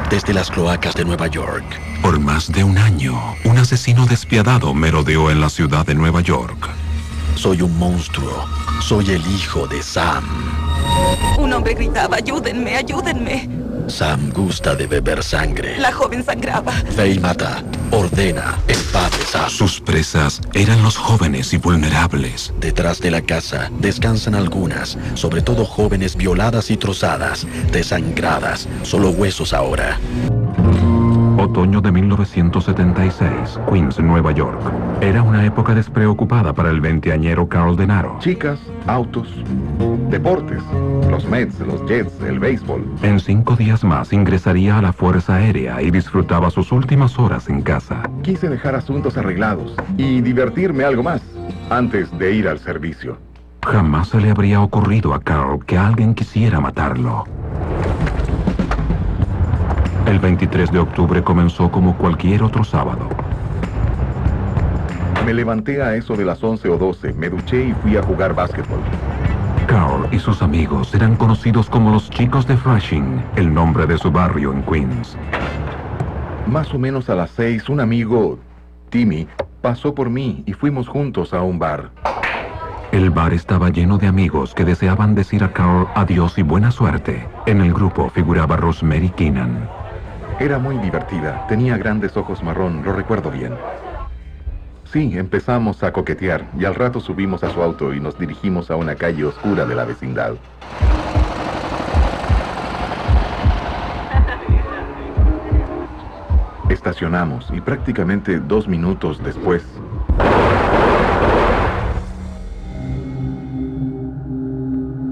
desde las cloacas de Nueva York. Por más de un año, un asesino despiadado merodeó en la ciudad de Nueva York. Soy un monstruo. Soy el hijo de Sam. Un hombre gritaba, ayúdenme, ayúdenme. Sam gusta de beber sangre. La joven sangraba. Ve y mata. Ordena el padre Sam. Sus presas eran los jóvenes y vulnerables. Detrás de la casa descansan algunas, sobre todo jóvenes violadas y trozadas, desangradas, solo huesos ahora. Otoño de 1976, Queens, Nueva York. Era una época despreocupada para el veinteañero Carl Denaro. Chicas, autos, deportes, los Mets, los Jets, el béisbol. En 5 días más ingresaría a la Fuerza Aérea y disfrutaba sus últimas horas en casa. Quise dejar asuntos arreglados y divertirme algo más antes de ir al servicio. Jamás se le habría ocurrido a Carl que alguien quisiera matarlo. El 23 de octubre comenzó como cualquier otro sábado. Me levanté a eso de las 11 o 12, me duché y fui a jugar básquetbol. Carl y sus amigos eran conocidos como los chicos de Flushing, el nombre de su barrio en Queens. Más o menos a las 6, un amigo, Timmy, pasó por mí y fuimos juntos a un bar. El bar estaba lleno de amigos que deseaban decir a Carl adiós y buena suerte. En el grupo figuraba Rosemary Keenan. Era muy divertida, tenía grandes ojos marrón, lo recuerdo bien. Sí, empezamos a coquetear y al rato subimos a su auto y nos dirigimos a una calle oscura de la vecindad. Estacionamos y prácticamente 2 minutos después...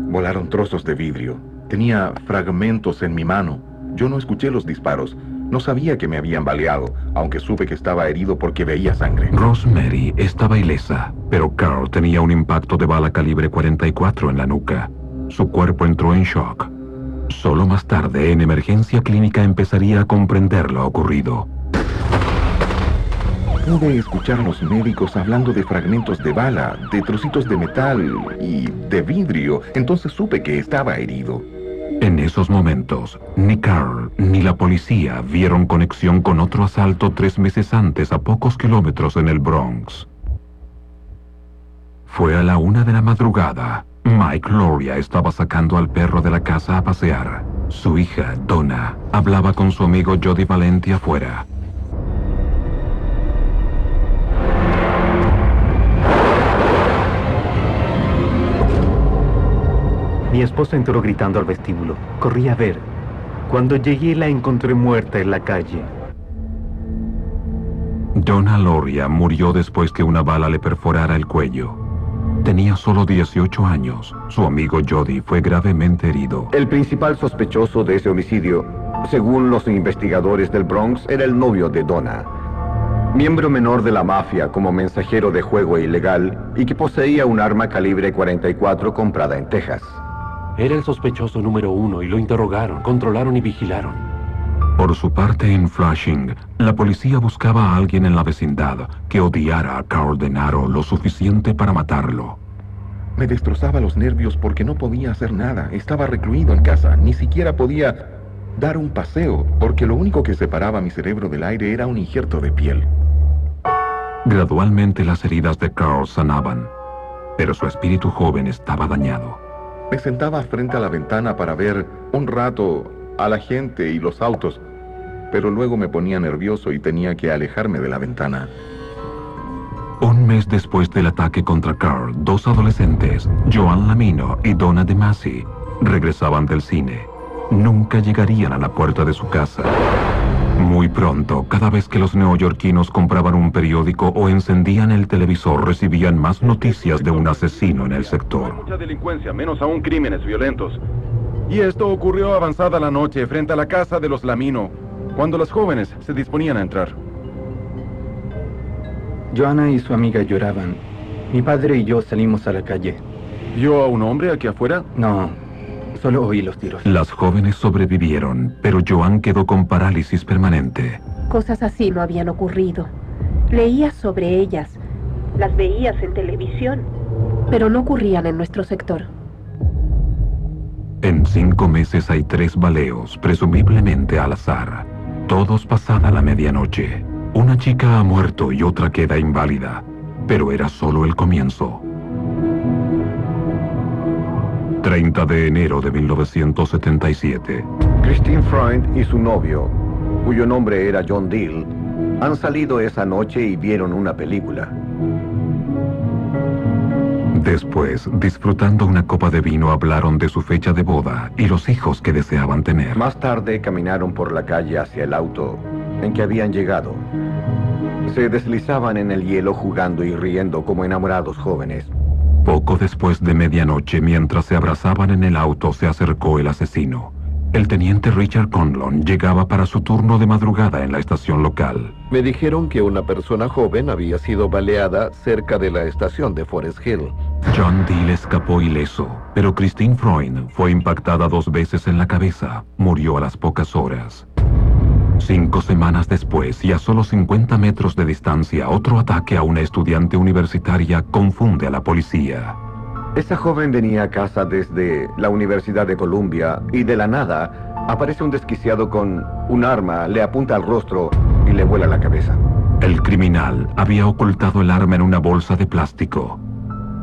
volaron trozos de vidrio. Tenía fragmentos en mi mano. Yo no escuché los disparos. No sabía que me habían baleado, aunque supe que estaba herido porque veía sangre. Rosemary estaba ilesa, pero Carl tenía un impacto de bala calibre 44 en la nuca. Su cuerpo entró en shock. Solo más tarde, en emergencia clínica, empezaría a comprender lo ocurrido. Pude escuchar a los médicos hablando de fragmentos de bala, de trocitos de metal y de vidrio. Entonces supe que estaba herido. En esos momentos, ni Carl ni la policía vieron conexión con otro asalto 3 meses antes a pocos kilómetros en el Bronx. Fue a la 1 de la madrugada. Mike Loria estaba sacando al perro de la casa a pasear. Su hija, Donna, hablaba con su amigo Jody Valenti afuera. Mi esposa entró gritando al vestíbulo. Corrí a ver. Cuando llegué la encontré muerta en la calle. Donna Loria murió después que una bala le perforara el cuello. Tenía solo 18 años. Su amigo Jody fue gravemente herido. El principal sospechoso de ese homicidio, según los investigadores del Bronx, era el novio de Donna. Miembro menor de la mafia como mensajero de juego ilegal y que poseía un arma calibre 44 comprada en Texas. Era el sospechoso número 1 y lo interrogaron, controlaron y vigilaron. Por su parte, en Flushing, la policía buscaba a alguien en la vecindad que odiara a Carl Denaro lo suficiente para matarlo. Me destrozaba los nervios porque no podía hacer nada. Estaba recluido en casa. Ni siquiera podía dar un paseo porque lo único que separaba mi cerebro del aire era un injerto de piel. Gradualmente las heridas de Carl sanaban, pero su espíritu joven estaba dañado. Me sentaba frente a la ventana para ver un rato a la gente y los autos, pero luego me ponía nervioso y tenía que alejarme de la ventana. Un mes después del ataque contra Carl, 2 adolescentes, Joan Lamino y Donna De Masi, regresaban del cine. Nunca llegarían a la puerta de su casa. Muy pronto, cada vez que los neoyorquinos compraban un periódico o encendían el televisor, recibían más noticias de un asesino en el sector. Mucha delincuencia, menos aún crímenes violentos. Y esto ocurrió avanzada la noche frente a la casa de los Lamino, cuando los jóvenes se disponían a entrar. Joanna y su amiga lloraban. Mi padre y yo salimos a la calle. ¿Vio a un hombre aquí afuera? No, solo oí los tiros. Las jóvenes sobrevivieron, pero Joan quedó con parálisis permanente. Cosas así no habían ocurrido. Leías sobre ellas, las veías en televisión, pero no ocurrían en nuestro sector. En 5 meses hay 3 baleos, presumiblemente al azar. Todos pasada la medianoche. Una chica ha muerto y otra queda inválida. Pero era solo el comienzo. 30 de enero de 1977. Christine Freund y su novio, cuyo nombre era John Deal, han salido esa noche y vieron una película. Después, disfrutando una copa de vino, hablaron de su fecha de boda y los hijos que deseaban tener. Más tarde caminaron por la calle hacia el auto en que habían llegado. Se deslizaban en el hielo jugando y riendo como enamorados jóvenes. Poco después de medianoche, mientras se abrazaban en el auto, se acercó el asesino. El teniente Richard Conlon llegaba para su turno de madrugada en la estación local. Me dijeron que una persona joven había sido baleada cerca de la estación de Forest Hill. John Deal escapó ileso, pero Christine Freund fue impactada 2 veces en la cabeza. Murió a las pocas horas. 5 semanas después, y a solo 50 metros de distancia, otro ataque a una estudiante universitaria confunde a la policía. Esa joven venía a casa desde la Universidad de Columbia y de la nada aparece un desquiciado con un arma, le apunta al rostro y le vuela la cabeza. El criminal había ocultado el arma en una bolsa de plástico.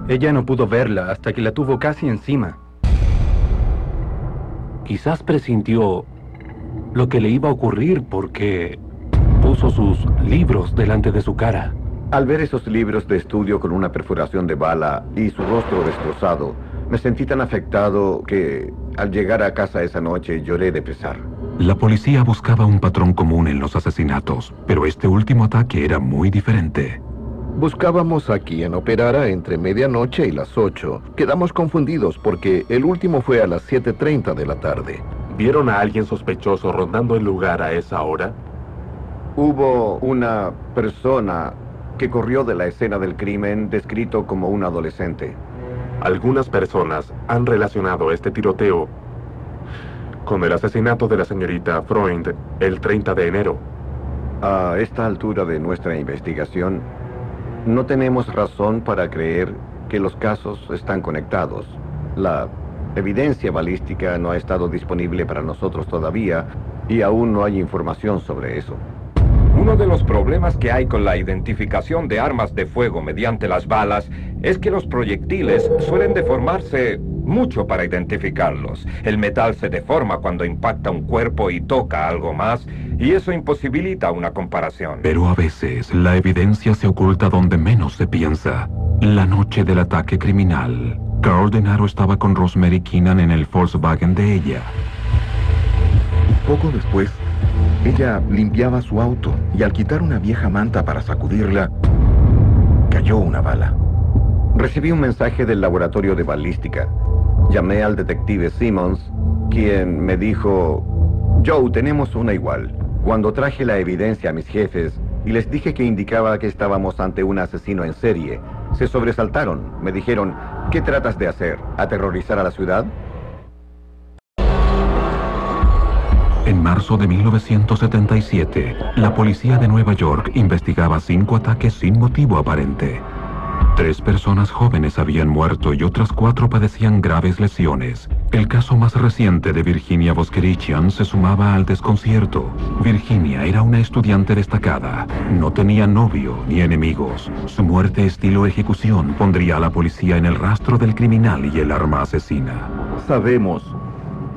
Ella no pudo verla hasta que la tuvo casi encima. Quizás presintió lo que le iba a ocurrir porque puso sus libros delante de su cara. Al ver esos libros de estudio con una perforación de bala y su rostro destrozado, me sentí tan afectado que al llegar a casa esa noche lloré de pesar. La policía buscaba un patrón común en los asesinatos, pero este último ataque era muy diferente. Buscábamos a quien operara entre medianoche y las 8. Quedamos confundidos porque el último fue a las 7:30 de la tarde. ¿Vieron a alguien sospechoso rondando el lugar a esa hora? Hubo una persona que corrió de la escena del crimen descrito como un adolescente. Algunas personas han relacionado este tiroteo con el asesinato de la señorita Freund el 30 de enero. A esta altura de nuestra investigación, no tenemos razón para creer que los casos están conectados. La evidencia balística no ha estado disponible para nosotros todavía y aún no hay información sobre eso. Uno de los problemas que hay con la identificación de armas de fuego mediante las balas es que los proyectiles suelen deformarse mucho para identificarlos. El metal se deforma cuando impacta un cuerpo y toca algo más, y eso imposibilita una comparación. Pero a veces la evidencia se oculta donde menos se piensa. La noche del ataque criminal, Carl Denaro estaba con Rosemary Keenan en el Volkswagen de ella. Poco después, ella limpiaba su auto y al quitar una vieja manta para sacudirla, cayó una bala. Recibí un mensaje del laboratorio de balística. Llamé al detective Simmons, quien me dijo: Joe, tenemos una igual. Cuando traje la evidencia a mis jefes y les dije que indicaba que estábamos ante un asesino en serie, se sobresaltaron. Me dijeron: ¿qué tratas de hacer? ¿Aterrorizar a la ciudad? En marzo de 1977, la policía de Nueva York investigaba 5 ataques sin motivo aparente. 3 personas jóvenes habían muerto y otras 4 padecían graves lesiones. El caso más reciente de Virginia Voskerichian se sumaba al desconcierto. Virginia era una estudiante destacada. No tenía novio ni enemigos. Su muerte estilo ejecución pondría a la policía en el rastro del criminal y el arma asesina. Sabemos,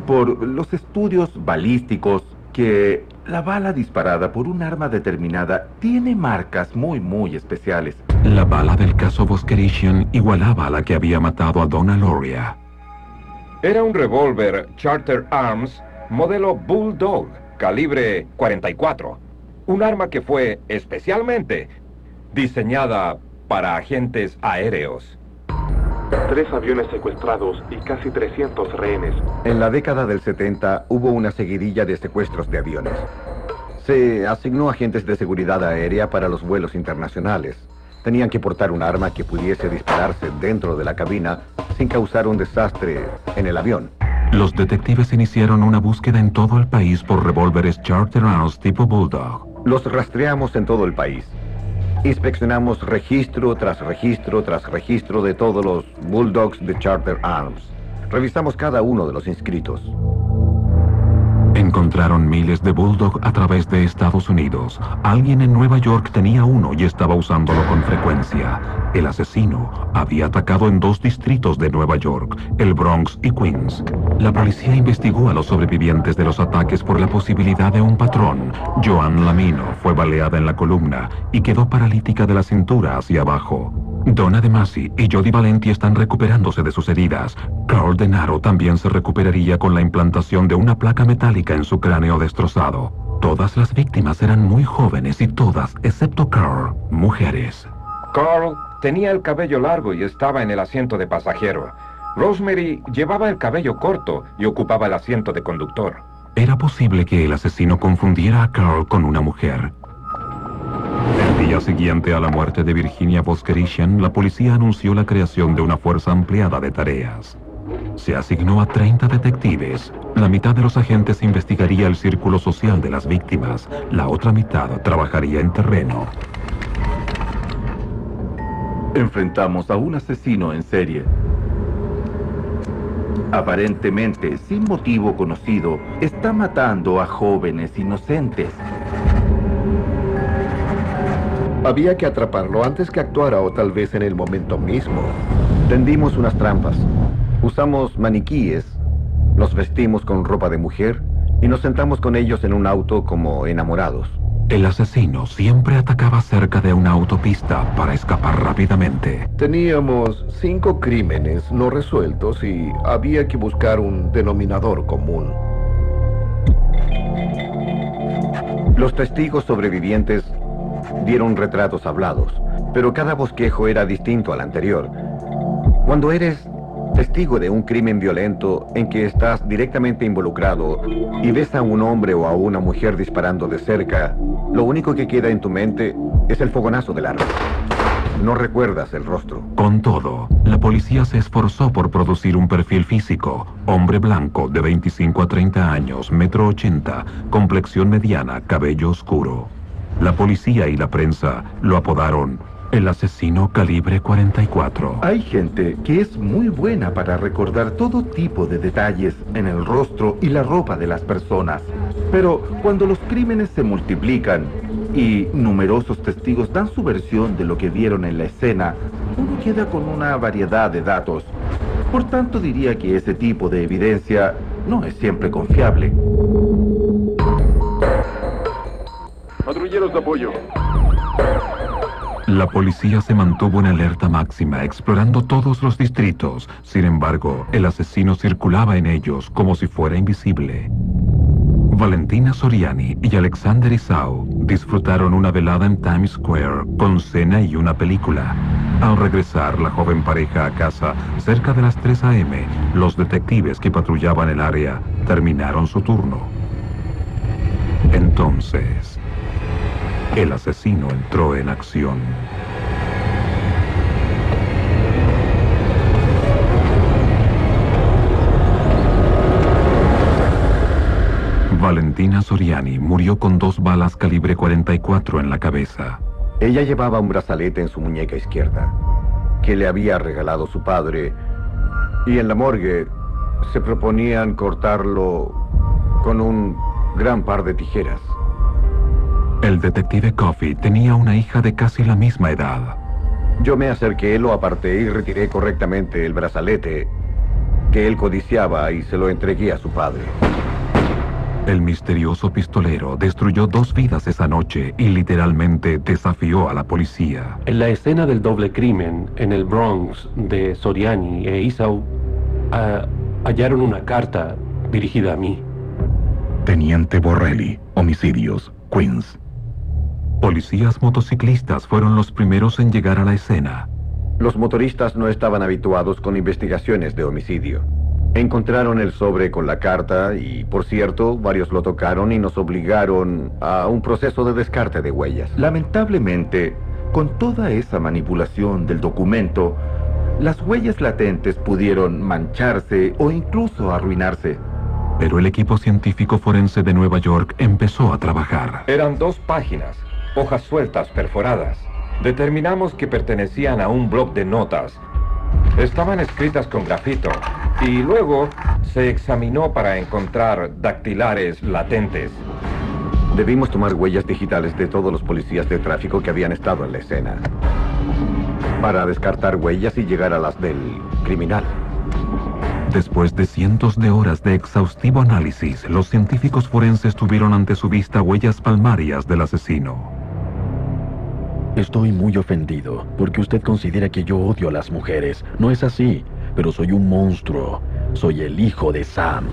por los estudios balísticos, que la bala disparada por un arma determinada tiene marcas muy especiales. La bala del caso Voskerichian igualaba a la que había matado a Donna Loria. Era un revólver Charter Arms modelo Bulldog, calibre 44. Un arma que fue especialmente diseñada para agentes aéreos. 3 aviones secuestrados y casi 300 rehenes. En la década del 70 hubo una seguidilla de secuestros de aviones. Se asignó agentes de seguridad aérea para los vuelos internacionales. Tenían que portar un arma que pudiese dispararse dentro de la cabina sin causar un desastre en el avión. Los detectives iniciaron una búsqueda en todo el país por revólveres Charter Arms tipo Bulldog. Los rastreamos en todo el país. Inspeccionamos registro tras registro tras registro de todos los Bulldogs de Charter Arms. Revisamos cada uno de los inscritos. Encontraron miles de Bulldog a través de Estados Unidos. Alguien en Nueva York tenía uno y estaba usándolo con frecuencia. El asesino había atacado en 2 distritos de Nueva York, el Bronx y Queens. La policía investigó a los sobrevivientes de los ataques por la posibilidad de un patrón. Joan Lamino fue baleada en la columna y quedó paralítica de la cintura hacia abajo. Donna DeMasi y Jody Valenti están recuperándose de sus heridas. Carl Denaro también se recuperaría con la implantación de una placa metálica en su cráneo destrozado. Todas las víctimas eran muy jóvenes y todas, excepto Carl, mujeres. Carl tenía el cabello largo y estaba en el asiento de pasajero. Rosemary llevaba el cabello corto y ocupaba el asiento de conductor. Era posible que el asesino confundiera a Carl con una mujer. El día siguiente a la muerte de Virginia Voskerishian, la policía anunció la creación de una fuerza ampliada de tareas. Se asignó a 30 detectives. La mitad de los agentes investigaría el círculo social de las víctimas. La otra mitad trabajaría en terreno. Enfrentamos a un asesino en serie. Aparentemente, sin motivo conocido, está matando a jóvenes inocentes. Había que atraparlo antes que actuara o tal vez en el momento mismo. Tendimos unas trampas. Usamos maniquíes, los vestimos con ropa de mujer y nos sentamos con ellos en un auto como enamorados. El asesino siempre atacaba cerca de una autopista para escapar rápidamente. Teníamos 5 crímenes no resueltos y había que buscar un denominador común. Los testigos sobrevivientes dieron retratos hablados, pero cada bosquejo era distinto al anterior. Cuando eres testigo de un crimen violento en que estás directamente involucrado y ves a un hombre o a una mujer disparando de cerca, lo único que queda en tu mente es el fogonazo del arma. No recuerdas el rostro. Con todo, la policía se esforzó por producir un perfil físico. Hombre blanco de 25 a 30 años, 1,80 m, complexión mediana, cabello oscuro. La policía y la prensa lo apodaron el asesino calibre 44. Hay gente que es muy buena para recordar todo tipo de detalles en el rostro y la ropa de las personas. Pero cuando los crímenes se multiplican y numerosos testigos dan su versión de lo que vieron en la escena, uno queda con una variedad de datos. Por tanto, diría que ese tipo de evidencia no es siempre confiable. Patrulleros de apoyo. La policía se mantuvo en alerta máxima, explorando todos los distritos. Sin embargo, el asesino circulaba en ellos como si fuera invisible. Valentina Soriani y Alexander Isao disfrutaron una velada en Times Square con cena y una película. Al regresar la joven pareja a casa, cerca de las 3 a.m., los detectives que patrullaban el área terminaron su turno. Entonces, el asesino entró en acción. Valentina Soriani murió con 2 balas calibre 44 en la cabeza. Ella llevaba un brazalete en su muñeca izquierda, que le había regalado su padre, y en la morgue se proponían cortarlo con un gran par de tijeras. El detective Coffey tenía una hija de casi la misma edad. Yo me acerqué, lo aparté y retiré correctamente el brazalete que él codiciaba y se lo entregué a su padre. El misterioso pistolero destruyó 2 vidas esa noche y literalmente desafió a la policía. En la escena del doble crimen en el Bronx de Soriani e Isao, hallaron una carta dirigida a mí. Teniente Borrelli, homicidios, Queens. Policías motociclistas fueron los primeros en llegar a la escena. Los motoristas no estaban habituados con investigaciones de homicidio. Encontraron el sobre con la carta y, por cierto, varios lo tocaron y nos obligaron a un proceso de descarte de huellas. Lamentablemente, con toda esa manipulación del documento, las huellas latentes pudieron mancharse o incluso arruinarse. Pero el equipo científico forense de Nueva York empezó a trabajar. Eran 2 páginas, hojas sueltas perforadas. Determinamos que pertenecían a un bloc de notas, Estaban escritas con grafito y luego se examinó para encontrar dactilares latentes. Debimos tomar huellas digitales de todos los policías de tráfico que habían estado en la escena, para descartar huellas y llegar a las del criminal. Después de cientos de horas de exhaustivo análisis, los científicos forenses tuvieron ante su vista huellas palmarias del asesino. Estoy muy ofendido porque usted considera que yo odio a las mujeres. No es así, pero soy un monstruo. Soy el hijo de Sam.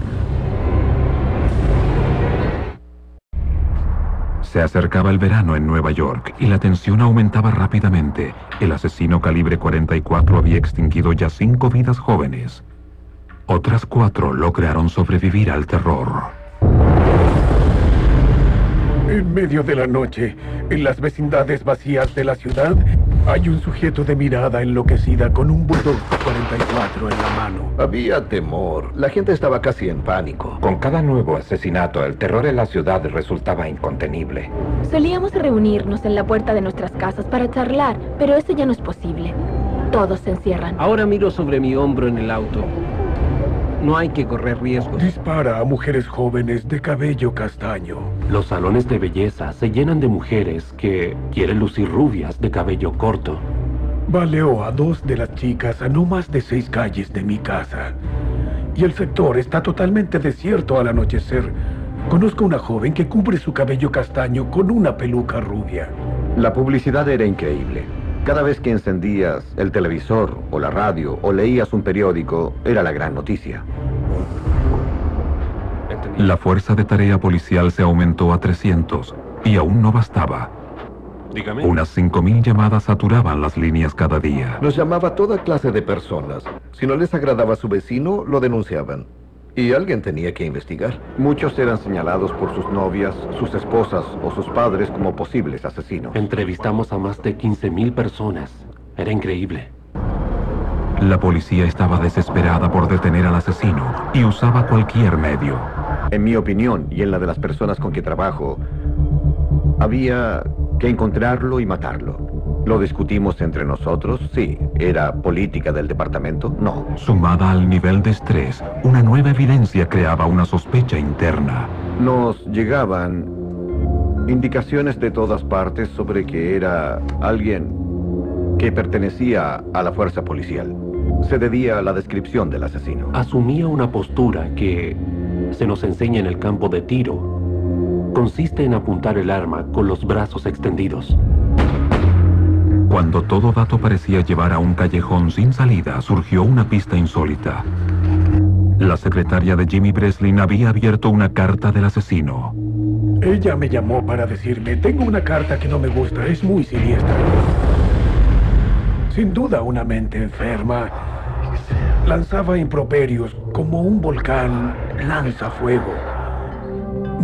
Se acercaba el verano en Nueva York y la tensión aumentaba rápidamente. El asesino calibre 44 había extinguido ya 5 vidas jóvenes. Otras 4 lograron sobrevivir al terror. En medio de la noche, en las vecindades vacías de la ciudad, hay un sujeto de mirada enloquecida con un bulldog 44 en la mano. Había temor. La gente estaba casi en pánico. Con cada nuevo asesinato, el terror en la ciudad resultaba incontenible. Solíamos reunirnos en la puerta de nuestras casas para charlar, pero eso ya no es posible. Todos se encierran. Ahora miro sobre mi hombro en el auto. No hay que correr riesgos. Dispara a mujeres jóvenes de cabello castaño. Los salones de belleza se llenan de mujeres que quieren lucir rubias de cabello corto. Baleó a 2 de las chicas a no más de 6 calles de mi casa. Y el sector está totalmente desierto al anochecer. Conozco una joven que cubre su cabello castaño con una peluca rubia. La publicidad era increíble. Cada vez que encendías el televisor o la radio o leías un periódico, era la gran noticia. La fuerza de tarea policial se aumentó a 300 y aún no bastaba. Dígame. Unas 5.000 llamadas saturaban las líneas cada día. Nos llamaba toda clase de personas. Si no les agradaba a su vecino, lo denunciaban. Y alguien tenía que investigar. Muchos eran señalados por sus novias, sus esposas o sus padres como posibles asesinos. Entrevistamos a más de 15.000 personas. Era increíble. La policía estaba desesperada por detener al asesino y usaba cualquier medio. En mi opinión, y en la de las personas con que trabajo, había que encontrarlo y matarlo. ¿Lo discutimos entre nosotros? Sí. ¿Era política del departamento? No. Sumada al nivel de estrés, una nueva evidencia creaba una sospecha interna. Nos llegaban indicaciones de todas partes sobre que era alguien que pertenecía a la fuerza policial. Se debía a la descripción del asesino. Asumía una postura que se nos enseña en el campo de tiro. Consiste en apuntar el arma con los brazos extendidos. Cuando todo dato parecía llevar a un callejón sin salida, surgió una pista insólita. La secretaria de Jimmy Breslin había abierto una carta del asesino. Ella me llamó para decirme, tengo una carta que no me gusta, es muy siniestra. Sin duda una mente enferma. Lanzaba improperios como un volcán lanza fuego.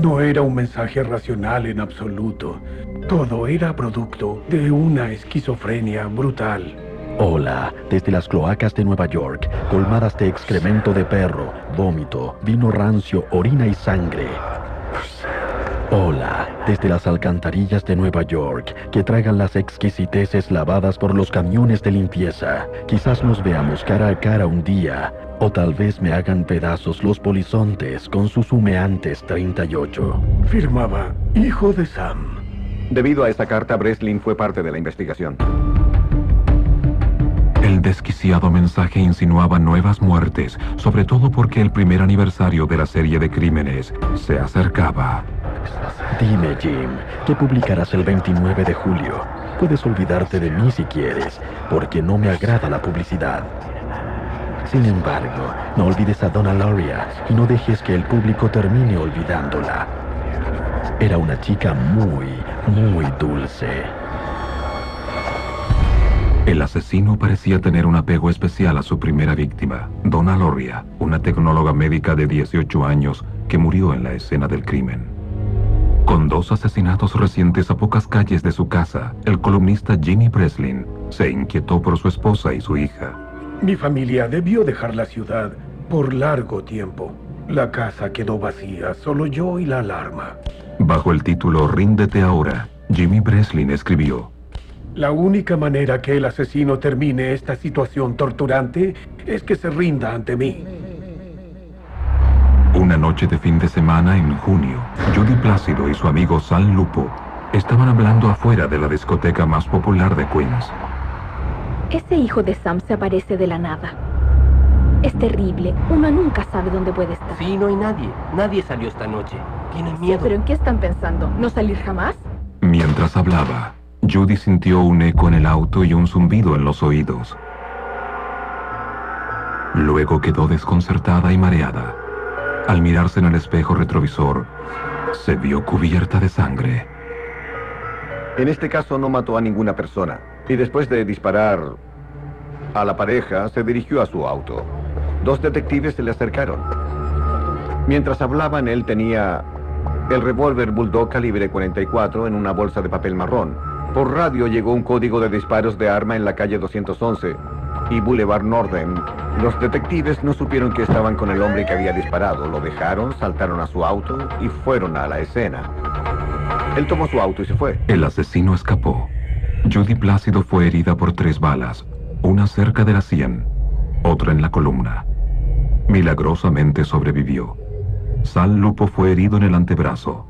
No era un mensaje racional en absoluto. Todo era producto de una esquizofrenia brutal. Hola, desde las cloacas de Nueva York, colmadas de excremento de perro, vómito, vino rancio, orina y sangre. Hola, desde las alcantarillas de Nueva York, que tragan las exquisiteces lavadas por los camiones de limpieza. Quizás nos veamos cara a cara un día, o tal vez me hagan pedazos los polizontes con sus humeantes 38. Firmaba, hijo de Sam. Debido a esa carta, Breslin fue parte de la investigación. El desquiciado mensaje insinuaba nuevas muertes, sobre todo porque el primer aniversario de la serie de crímenes se acercaba. Dime, Jim, ¿qué publicarás el 29 de julio? Puedes olvidarte de mí si quieres, porque no me agrada la publicidad. Sin embargo, no olvides a Donna Lauria y no dejes que el público termine olvidándola. Era una chica muy dulce. El asesino parecía tener un apego especial a su primera víctima, Donna Lauria, una tecnóloga médica de 18 años que murió en la escena del crimen. Con 2 asesinatos recientes a pocas calles de su casa, el columnista Jimmy Breslin se inquietó por su esposa y su hija. Mi familia debió dejar la ciudad por largo tiempo. La casa quedó vacía, solo yo y la alarma. Bajo el título Ríndete ahora, Jimmy Breslin escribió: La única manera que el asesino termine esta situación torturante es que se rinda ante mí. Una noche de fin de semana en junio, Judy Plácido y su amigo Sal Lupo estaban hablando afuera de la discoteca más popular de Queens. Ese hijo de Sam se aparece de la nada. Es terrible. Uno nunca sabe dónde puede estar. Sí, no hay nadie. Nadie salió esta noche. Tienen miedo. Sí, ¿pero en qué están pensando? ¿No salir jamás? Mientras hablaba, Judy sintió un eco en el auto y un zumbido en los oídos. Luego quedó desconcertada y mareada. Al mirarse en el espejo retrovisor, se vio cubierta de sangre. En este caso no mató a ninguna persona. Y después de disparar a la pareja, se dirigió a su auto. 2 detectives se le acercaron. Mientras hablaban, él tenía el revólver Bulldog calibre 44 en una bolsa de papel marrón. Por radio llegó un código de disparos de arma en la calle 211 y Boulevard Norden. Los detectives no supieron que estaban con el hombre que había disparado. Lo dejaron, saltaron a su auto y fueron a la escena. Él tomó su auto y se fue. El asesino escapó. Judy Plácido fue herida por 3 balas, una cerca de la sien, otra en la columna. Milagrosamente sobrevivió. Sal Lupo fue herido en el antebrazo.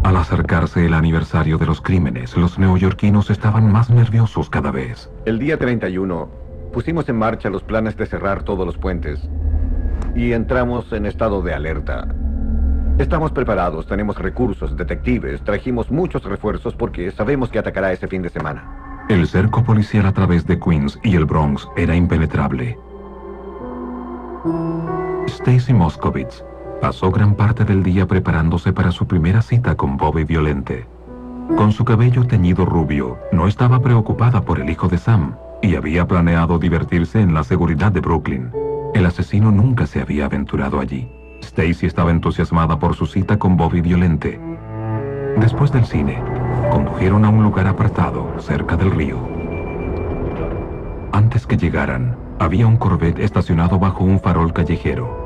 Al acercarse el aniversario de los crímenes, los neoyorquinos estaban más nerviosos cada vez. El día 31, pusimos en marcha los planes de cerrar todos los puentes y entramos en estado de alerta. Estamos preparados, tenemos recursos, detectives, trajimos muchos refuerzos porque sabemos que atacará ese fin de semana. El cerco policial a través de Queens y el Bronx era impenetrable. Stacy Moskowitz pasó gran parte del día preparándose para su primera cita con Bobby Violente. Con su cabello teñido rubio, no estaba preocupada por el hijo de Sam y había planeado divertirse en la seguridad de Brooklyn. El asesino nunca se había aventurado allí. Stacy estaba entusiasmada por su cita con Bobby Violente. Después del cine, condujeron a un lugar apartado, cerca del río. Antes que llegaran, había un Corvette estacionado bajo un farol callejero.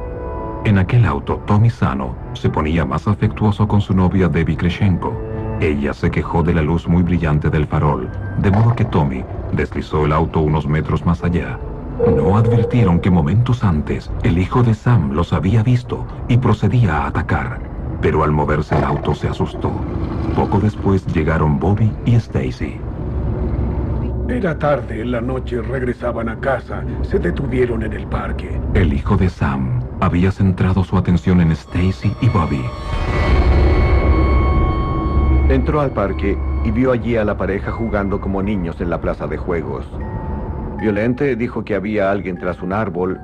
En aquel auto, Tommy Sano se ponía más afectuoso con su novia Debbie Kreshenko. Ella se quejó de la luz muy brillante del farol, de modo que Tommy deslizó el auto unos metros más allá. No advirtieron que momentos antes el hijo de Sam los había visto y procedía a atacar, pero al moverse el auto se asustó. Poco después llegaron Bobby y Stacy. Era tarde, en la noche regresaban a casa, se detuvieron en el parque. El hijo de Sam había centrado su atención en Stacy y Bobby. Entró al parque y vio allí a la pareja jugando como niños en la plaza de juegos. Violente dijo que había alguien tras un árbol.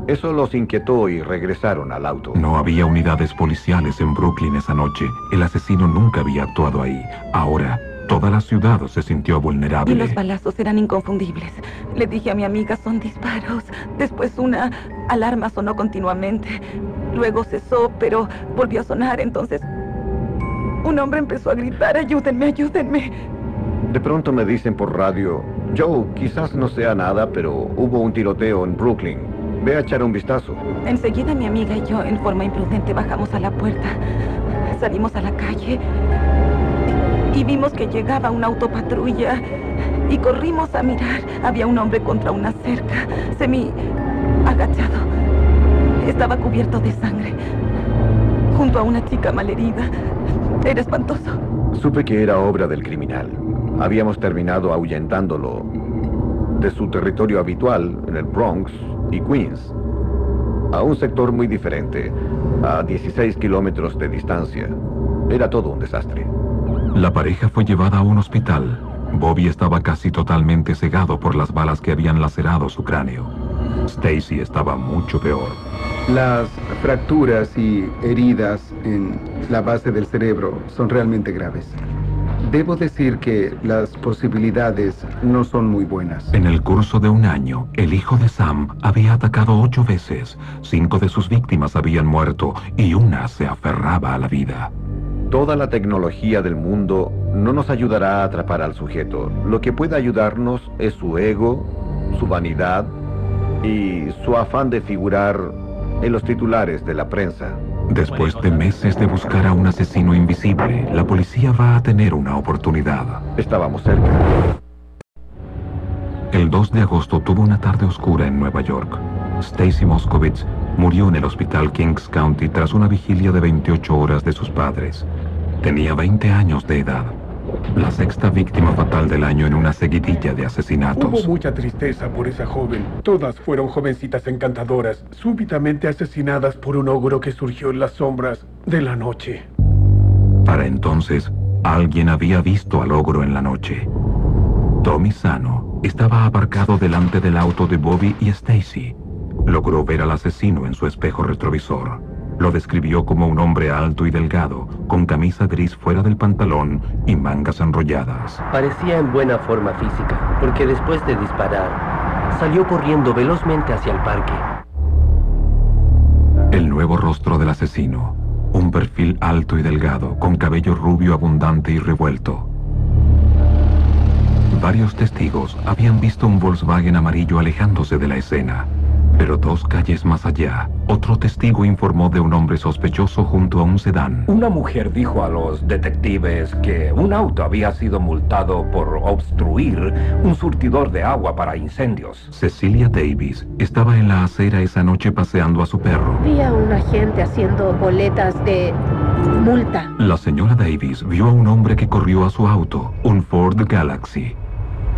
Eso los inquietó y regresaron al auto. No había unidades policiales en Brooklyn esa noche. El asesino nunca había actuado ahí. Ahora, toda la ciudad se sintió vulnerable. Y los balazos eran inconfundibles. Le dije a mi amiga, son disparos. Después una alarma sonó continuamente. Luego cesó, pero volvió a sonar. Entonces, un hombre empezó a gritar, ayúdenme, ayúdenme. De pronto me dicen por radio, Joe, quizás no sea nada, pero hubo un tiroteo en Brooklyn. Ve a echar un vistazo. Enseguida mi amiga y yo, en forma imprudente, bajamos a la puerta. Salimos a la calle y vimos que llegaba una autopatrulla y corrimos a mirar. Había un hombre contra una cerca, agachado. Estaba cubierto de sangre, junto a una chica malherida. Era espantoso. Supe que era obra del criminal. Habíamos terminado ahuyentándolo de su territorio habitual en el Bronx y Queens a un sector muy diferente, a 16 kilómetros de distancia. Era todo un desastre. La pareja fue llevada a un hospital. Bobby estaba casi totalmente cegado por las balas que habían lacerado su cráneo. Stacy estaba mucho peor. Las fracturas y heridas en la base del cerebro son realmente graves. Debo decir que las posibilidades no son muy buenas. En el curso de un año, el hijo de Sam había atacado 8 veces. 5 de sus víctimas habían muerto y una se aferraba a la vida. Toda la tecnología del mundo no nos ayudará a atrapar al sujeto. Lo que puede ayudarnos es su ego, su vanidad y su afán de figurar en los titulares de la prensa. Después de meses de buscar a un asesino invisible, la policía va a tener una oportunidad. Estábamos cerca. El 2 de agosto tuvo una tarde oscura en Nueva York. Stacy Moskowitz murió en el hospital Kings County tras una vigilia de 28 horas de sus padres. Tenía 20 años de edad. La sexta víctima fatal del año en una seguidilla de asesinatos. Hubo mucha tristeza por esa joven. Todas fueron jovencitas encantadoras, súbitamente asesinadas por un ogro que surgió en las sombras de la noche. Para entonces, alguien había visto al ogro en la noche. Tommy Sano estaba aparcado delante del auto de Bobby y Stacy. Logró ver al asesino en su espejo retrovisor. Lo describió como un hombre alto y delgado, con camisa gris fuera del pantalón y mangas enrolladas. Parecía en buena forma física, porque después de disparar, salió corriendo velozmente hacia el parque. El nuevo rostro del asesino, un perfil alto y delgado, con cabello rubio abundante y revuelto. Varios testigos habían visto un Volkswagen amarillo alejándose de la escena. Pero 2 calles más allá, otro testigo informó de un hombre sospechoso junto a un sedán. Una mujer dijo a los detectives que un auto había sido multado por obstruir un surtidor de agua para incendios. Cecilia Davis estaba en la acera esa noche paseando a su perro. Vi a un agente haciendo boletas de multa. La señora Davis vio a un hombre que corrió a su auto, un Ford Galaxy.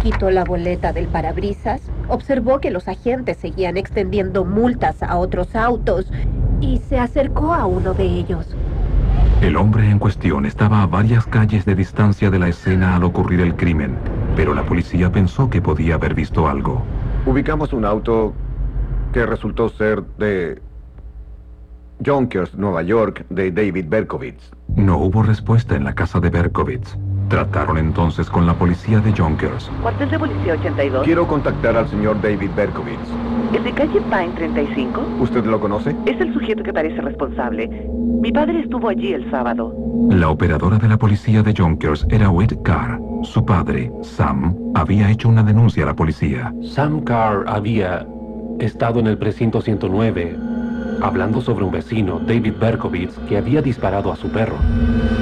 Quitó la boleta del parabrisas, observó que los agentes seguían extendiendo multas a otros autos y se acercó a uno de ellos. El hombre en cuestión estaba a varias calles de distancia de la escena al ocurrir el crimen, pero la policía pensó que podía haber visto algo. Ubicamos un auto que resultó ser de Yonkers, Nueva York, de David Berkowitz. No hubo respuesta en la casa de Berkowitz. Trataron entonces con la policía de Yonkers. ¿Cuartel de policía 82? Quiero contactar al señor David Berkowitz. ¿El de calle Pine 35? ¿Usted lo conoce? Es el sujeto que parece responsable. Mi padre estuvo allí el sábado. La operadora de la policía de Yonkers era Whit Carr. Su padre, Sam, había hecho una denuncia a la policía. Sam Carr había estado en el precinto 109 hablando sobre un vecino, David Berkowitz, que había disparado a su perro.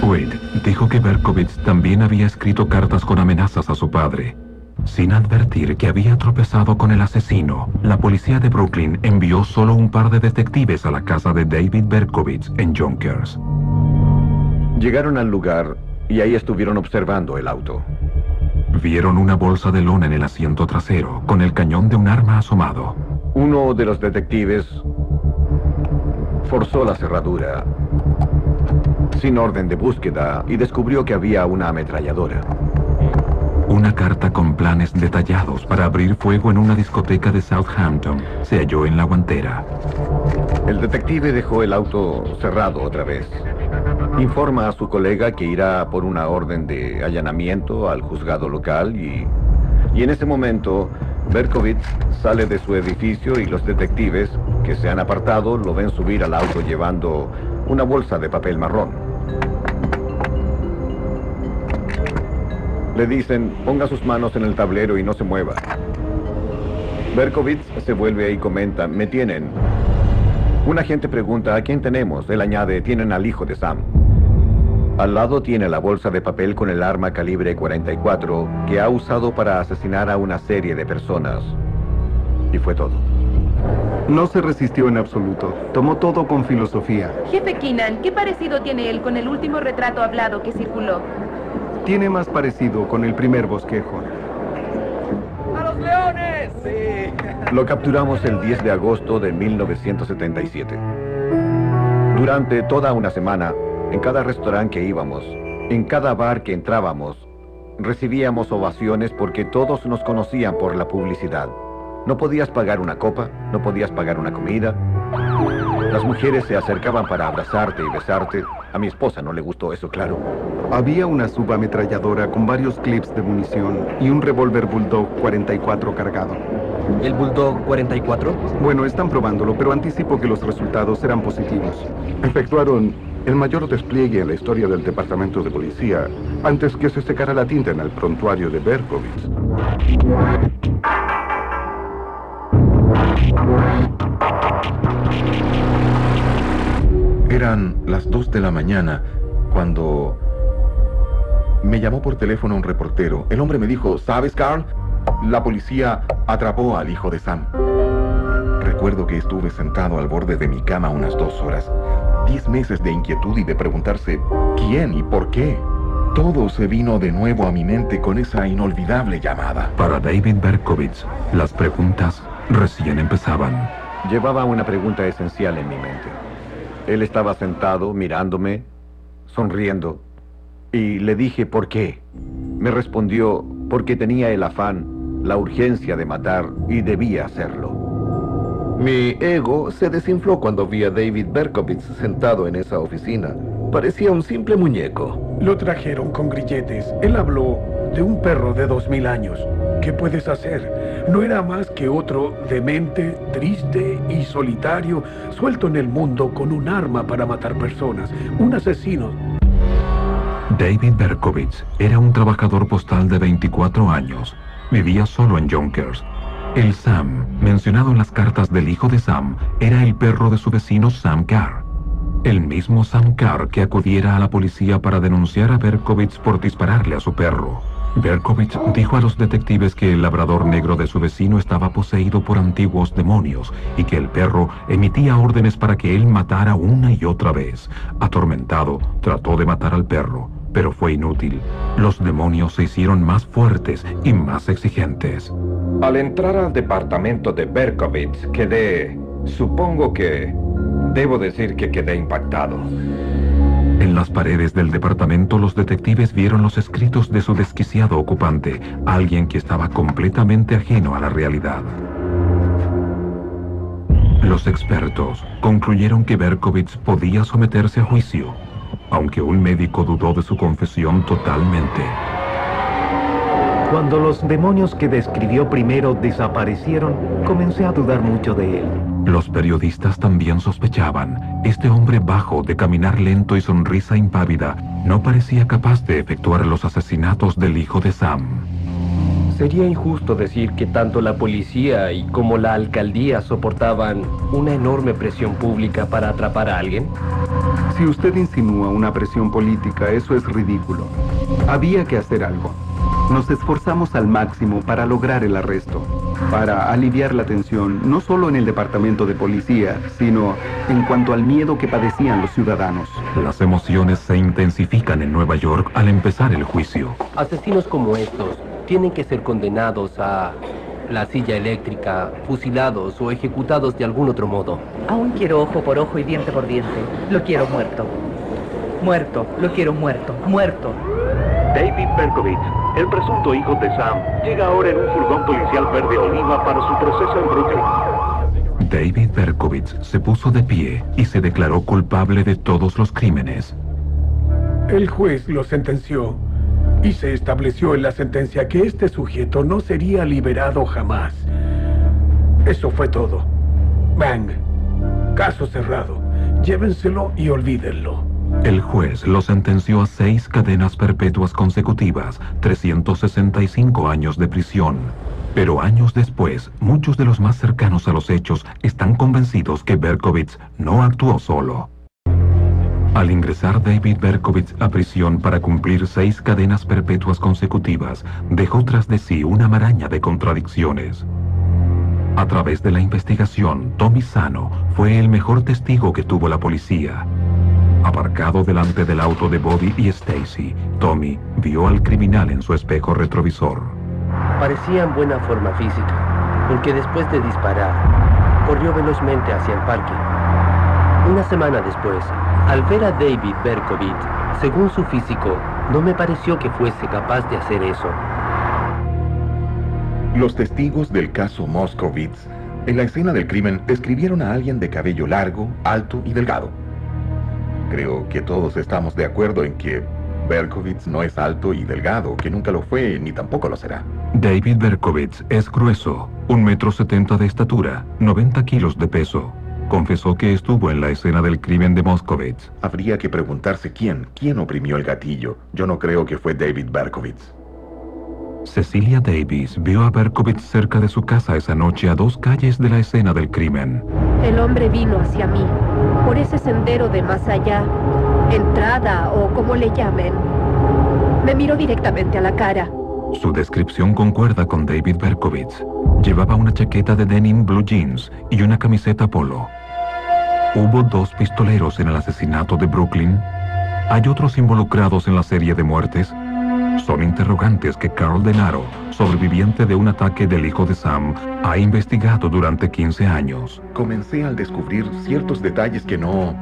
Whit dijo que Berkowitz también había escrito cartas con amenazas a su padre. Sin advertir que había tropezado con el asesino, la policía de Brooklyn envió solo un par de detectives a la casa de David Berkowitz en Yonkers. Llegaron al lugar y ahí estuvieron observando el auto. Vieron una bolsa de lona en el asiento trasero, con el cañón de un arma asomado. Uno de los detectives forzó la cerradura sin orden de búsqueda y descubrió que había una ametralladora. Una carta con planes detallados para abrir fuego en una discoteca de Southampton se halló en la guantera. El detective dejó el auto cerrado otra vez. Informa a su colega que irá por una orden de allanamiento al juzgado local y en ese momento Berkowitz sale de su edificio y los detectives que se han apartado lo ven subir al auto llevando una bolsa de papel marrón. Le dicen, ponga sus manos en el tablero y no se mueva. Berkowitz se vuelve y comenta, me tienen. Un agente pregunta, ¿a quién tenemos? Él añade, tienen al hijo de Sam. Al lado tiene la bolsa de papel con el arma calibre 44 que ha usado para asesinar a una serie de personas. Y fue todo. No se resistió en absoluto. Tomó todo con filosofía. Jefe Keenan, ¿qué parecido tiene él con el último retrato hablado que circuló? Tiene más parecido con el primer bosquejo. ¡A los leones! Sí. Lo capturamos el 10 de agosto de 1977. Durante toda una semana, en cada restaurante que íbamos, en cada bar que entrábamos, recibíamos ovaciones porque todos nos conocían por la publicidad. No podías pagar una copa, no podías pagar una comida. Las mujeres se acercaban para abrazarte y besarte. A mi esposa no le gustó eso, claro. Había una subametralladora con varios clips de munición y un revólver Bulldog 44 cargado. ¿El Bulldog 44? Bueno, están probándolo, pero anticipo que los resultados serán positivos. Efectuaron el mayor despliegue en la historia del departamento de policía antes que se secara la tinta en el prontuario de Berkowitz. Eran las 2 de la mañana cuando me llamó por teléfono un reportero. El hombre me dijo, ¿sabes, Carl? La policía atrapó al hijo de Sam. Recuerdo que estuve sentado al borde de mi cama unas 2 horas. 10 meses de inquietud y de preguntarse quién y por qué. Todo se vino de nuevo a mi mente con esa inolvidable llamada. Para David Berkowitz, las preguntas recién empezaban. Llevaba una pregunta esencial en mi mente. Él estaba sentado, mirándome, sonriendo, y le dije ¿por qué? Me respondió porque tenía el afán, la urgencia de matar y debía hacerlo. Mi ego se desinfló cuando vi a David Berkowitz sentado en esa oficina. Parecía un simple muñeco. Lo trajeron con grilletes. Él habló de un perro de 2000 años. ¿Qué puedes hacer? No era más que otro demente, triste y solitario, suelto en el mundo con un arma para matar personas. Un asesino. David Berkowitz era un trabajador postal de 24 años. Vivía solo en Yonkers. El Sam, mencionado en las cartas del hijo de Sam, era el perro de su vecino Sam Carr. El mismo Sam Carr que acudiera a la policía para denunciar a Berkowitz por dispararle a su perro. Berkowitz dijo a los detectives que el labrador negro de su vecino estaba poseído por antiguos demonios y que el perro emitía órdenes para que él matara una y otra vez. Atormentado, trató de matar al perro, pero fue inútil. Los demonios se hicieron más fuertes y más exigentes. Al entrar al departamento de Berkowitz, debo decir que quedé impactado. En las paredes del departamento, los detectives vieron los escritos de su desquiciado ocupante, alguien que estaba completamente ajeno a la realidad. Los expertos concluyeron que Berkowitz podía someterse a juicio, aunque un médico dudó de su confesión totalmente. Cuando los demonios que describió primero desaparecieron, comencé a dudar mucho de él. Los periodistas también sospechaban. Este hombre bajo, de caminar lento y sonrisa impávida, no parecía capaz de efectuar los asesinatos del hijo de Sam. Sería injusto decir que tanto la policía y como la alcaldía soportaban una enorme presión pública para atrapar a alguien. Si usted insinúa una presión política, eso es ridículo. Había que hacer algo. Nos esforzamos al máximo para lograr el arresto, para aliviar la tensión, no solo en el departamento de policía, sino en cuanto al miedo que padecían los ciudadanos. Las emociones se intensifican en Nueva York al empezar el juicio. Asesinos como estos tienen que ser condenados a la silla eléctrica, fusilados o ejecutados de algún otro modo. Aún quiero ojo por ojo y diente por diente. Lo quiero muerto. Muerto. Lo quiero muerto. Muerto. David Berkowitz, el presunto hijo de Sam, llega ahora en un furgón policial verde oliva para su proceso en Brooklyn. David Berkowitz se puso de pie y se declaró culpable de todos los crímenes. El juez lo sentenció y se estableció en la sentencia que este sujeto no sería liberado jamás. Eso fue todo. Bang. Caso cerrado. Llévenselo y olvídenlo. El juez lo sentenció a 6 cadenas perpetuas consecutivas, 365 años de prisión. Pero años después, muchos de los más cercanos a los hechos están convencidos que Berkowitz no actuó solo. Al ingresar David Berkowitz a prisión para cumplir 6 cadenas perpetuas consecutivas, dejó tras de sí una maraña de contradicciones. A través de la investigación, Tommy Sano fue el mejor testigo que tuvo la policía. Aparcado delante del auto de Bobby y Stacy, Tommy vio al criminal en su espejo retrovisor. Parecía en buena forma física, porque después de disparar, corrió velozmente hacia el parque. Una semana después, al ver a David Berkowitz, según su físico, no me pareció que fuese capaz de hacer eso. Los testigos del caso Moskowitz, en la escena del crimen, describieron a alguien de cabello largo, alto y delgado. Creo que todos estamos de acuerdo en que Berkowitz no es alto y delgado, que nunca lo fue ni tampoco lo será. David Berkowitz es grueso, 1,70 m de estatura, 90 kilos de peso. Confesó que estuvo en la escena del crimen de Moskowitz. Habría que preguntarse quién oprimió el gatillo. Yo no creo que fue David Berkowitz. Cecilia Davis vio a Berkowitz cerca de su casa esa noche a 2 calles de la escena del crimen. El hombre vino hacia mí. por ese sendero de más allá, entrada o como le llamen. Me miró directamente a la cara. Su descripción concuerda con David Berkowitz. Llevaba una chaqueta de denim blue jeans y una camiseta polo. ¿Hubo 2 pistoleros en el asesinato de Brooklyn? ¿Hay otros involucrados en la serie de muertes? Son interrogantes que Carl Denaro, sobreviviente de un ataque del hijo de Sam, ha investigado durante 15 años. Comencé al descubrir ciertos detalles que no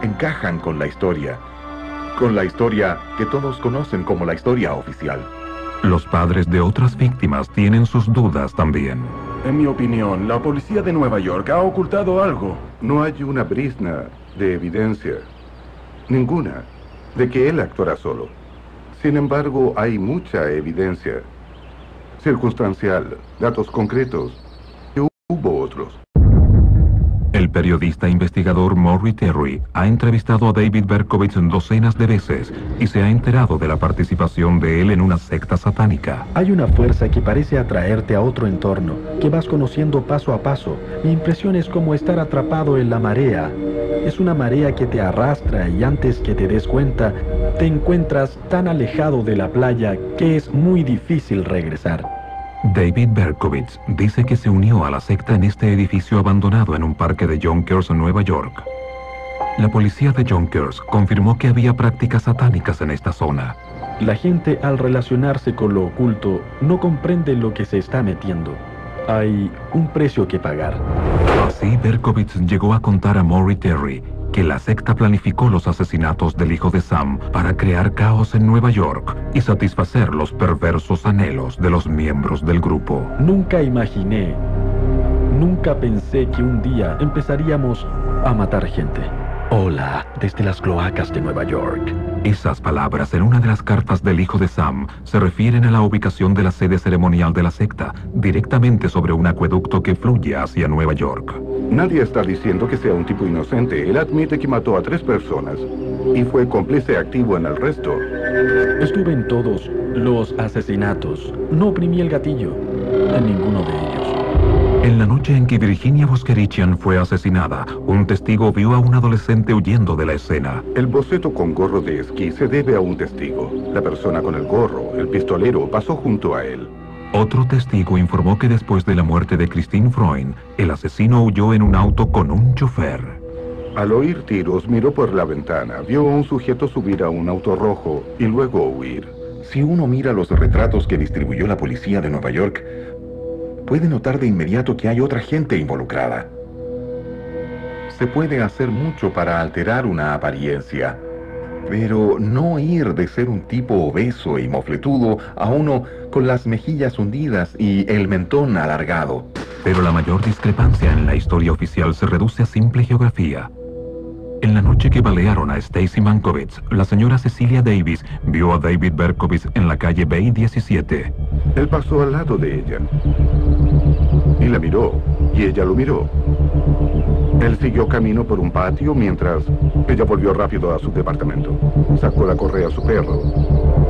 encajan con la historia que todos conocen como la historia oficial. Los padres de otras víctimas tienen sus dudas también. En mi opinión, la policía de Nueva York ha ocultado algo. No hay una brizna de evidencia, ninguna, de que él actuara solo. Sin embargo, hay mucha evidencia circunstancial, datos concretos, que hubo otros. El periodista investigador Maury Terry ha entrevistado a David Berkowitz docenas de veces y se ha enterado de la participación de él en una secta satánica. Hay una fuerza que parece atraerte a otro entorno, que vas conociendo paso a paso. Mi impresión es como estar atrapado en la marea. Es una marea que te arrastra y antes que te des cuenta, te encuentras tan alejado de la playa que es muy difícil regresar. David Berkowitz dice que se unió a la secta en este edificio abandonado en un parque de Yonkers, Nueva York. La policía de Yonkers confirmó que había prácticas satánicas en esta zona. La gente, al relacionarse con lo oculto, no comprende lo que se está metiendo. Hay un precio que pagar. Así, Berkowitz llegó a contar a Maury Terry que la secta planificó los asesinatos del hijo de Sam para crear caos en Nueva York y satisfacer los perversos anhelos de los miembros del grupo. Nunca pensé que un día empezaríamos a matar gente. Hola, desde las cloacas de Nueva York. Esas palabras en una de las cartas del hijo de Sam se refieren a la ubicación de la sede ceremonial de la secta, directamente sobre un acueducto que fluye hacia Nueva York. Nadie está diciendo que sea un tipo inocente. Él admite que mató a 3 personas y fue cómplice activo en el resto. Estuve en todos los asesinatos. No oprimí el gatillo en ninguno de ellos. En la noche en que Virginia Voskerichian fue asesinada, un testigo vio a un adolescente huyendo de la escena. El boceto con gorro de esquí se debe a un testigo. La persona con el gorro, el pistolero, pasó junto a él. Otro testigo informó que después de la muerte de Christine Freund, el asesino huyó en un auto con un chofer. Al oír tiros, miró por la ventana, vio a un sujeto subir a un auto rojo y luego huir. Si uno mira los retratos que distribuyó la policía de Nueva York, puede notar de inmediato que hay otra gente involucrada. Se puede hacer mucho para alterar una apariencia, pero no ir de ser un tipo obeso y mofletudo a uno con las mejillas hundidas y el mentón alargado. Pero la mayor discrepancia en la historia oficial se reduce a simple geografía. En la noche que balearon a Stacy Mankiewicz, la señora Cecilia Davis vio a David Berkowitz en la calle Bay 17. Él pasó al lado de ella y la miró, y ella lo miró. Él siguió camino por un patio mientras ella volvió rápido a su departamento. Sacó la correa a su perro,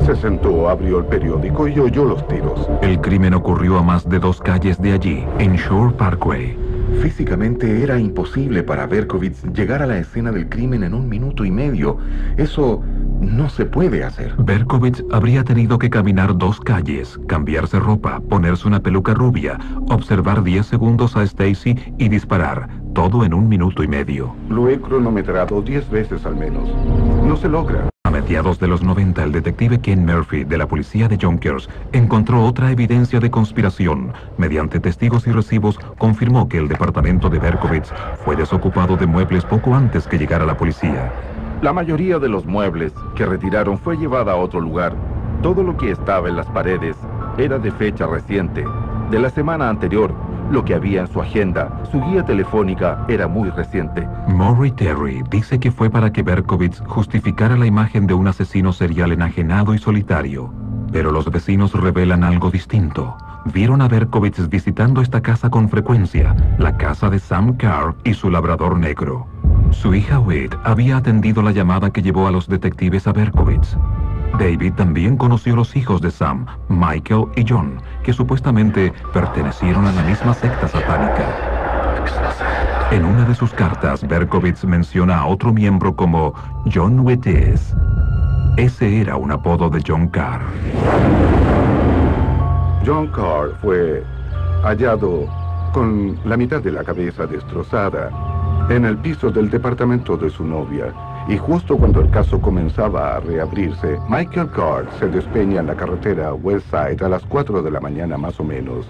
se sentó, abrió el periódico y oyó los tiros. El crimen ocurrió a más de 2 calles de allí, en Shore Parkway. Físicamente era imposible para Berkowitz llegar a la escena del crimen en 1 minuto y medio. Eso no se puede hacer. Berkowitz habría tenido que caminar 2 calles, cambiarse ropa, ponerse una peluca rubia, observar 10 segundos a Stacy y disparar, todo en 1 minuto y medio. Lo he cronometrado 10 veces al menos. No se logra. A mediados de los 90, el detective Ken Murphy de la policía de Yonkers encontró otra evidencia de conspiración. Mediante testigos y recibos, confirmó que el departamento de Berkowitz fue desocupado de muebles poco antes que llegara la policía. La mayoría de los muebles que retiraron fue llevada a otro lugar. Todo lo que estaba en las paredes era de fecha reciente, de la semana anterior. Lo que había en su agenda, su guía telefónica, era muy reciente. Maury Terry dice que fue para que Berkowitz justificara la imagen de un asesino serial enajenado y solitario. Pero los vecinos revelan algo distinto. Vieron a Berkowitz visitando esta casa con frecuencia, la casa de Sam Carr y su labrador negro. Su hija Whit había atendido la llamada que llevó a los detectives a Berkowitz. David también conoció a los hijos de Sam, Michael y John, que supuestamente pertenecieron a la misma secta satánica. En una de sus cartas, Berkowitz menciona a otro miembro como John Wetez. Ese era un apodo de John Carr. John Carr fue hallado con la mitad de la cabeza destrozada en el piso del departamento de su novia. Y justo cuando el caso comenzaba a reabrirse, Michael Carr se despeña en la carretera West Side a las 4 de la mañana más o menos.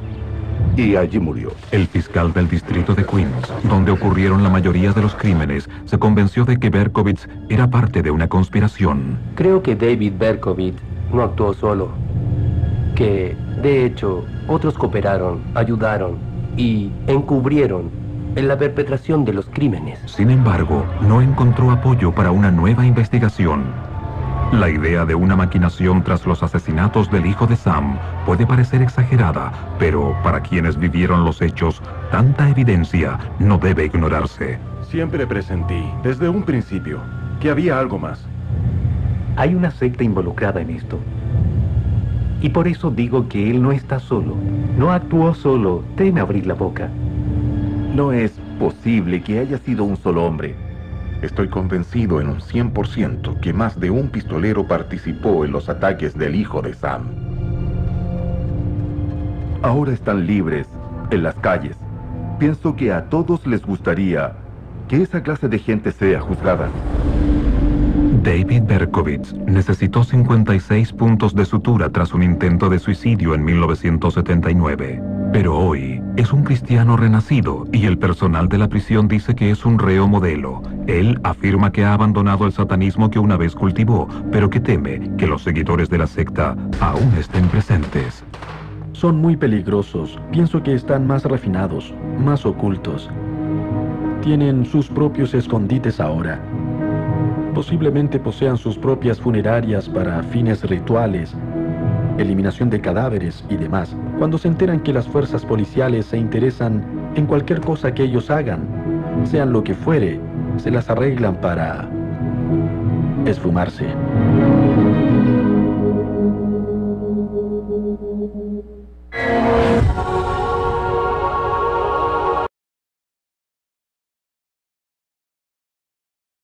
Y allí murió. El fiscal del distrito de Queens, donde ocurrieron la mayoría de los crímenes, se convenció de que Berkowitz era parte de una conspiración. Creo que David Berkowitz no actuó solo. Que, de hecho, otros cooperaron, ayudaron y encubrieron en la perpetración de los crímenes. Sin embargo, no encontró apoyo para una nueva investigación. La idea de una maquinación tras los asesinatos del hijo de Sam puede parecer exagerada, pero para quienes vivieron los hechos, tanta evidencia no debe ignorarse. Siempre presentí, desde un principio, que había algo más. Hay una secta involucrada en esto. Y por eso digo que él no está solo. No actuó solo. Teme abrir la boca. No es posible que haya sido un solo hombre. Estoy convencido en un 100% que más de un pistolero participó en los ataques del hijo de Sam. Ahora están libres en las calles. Pienso que a todos les gustaría que esa clase de gente sea juzgada. David Berkowitz necesitó 56 puntos de sutura tras un intento de suicidio en 1979. Pero hoy es un cristiano renacido y el personal de la prisión dice que es un reo modelo. Él afirma que ha abandonado el satanismo que una vez cultivó, pero que teme que los seguidores de la secta aún estén presentes. Son muy peligrosos. Pienso que están más refinados, más ocultos. Tienen sus propios escondites ahora. Posiblemente posean sus propias funerarias para fines rituales, eliminación de cadáveres y demás. Cuando se enteran que las fuerzas policiales se interesan en cualquier cosa que ellos hagan, sean lo que fuere, se las arreglan para esfumarse.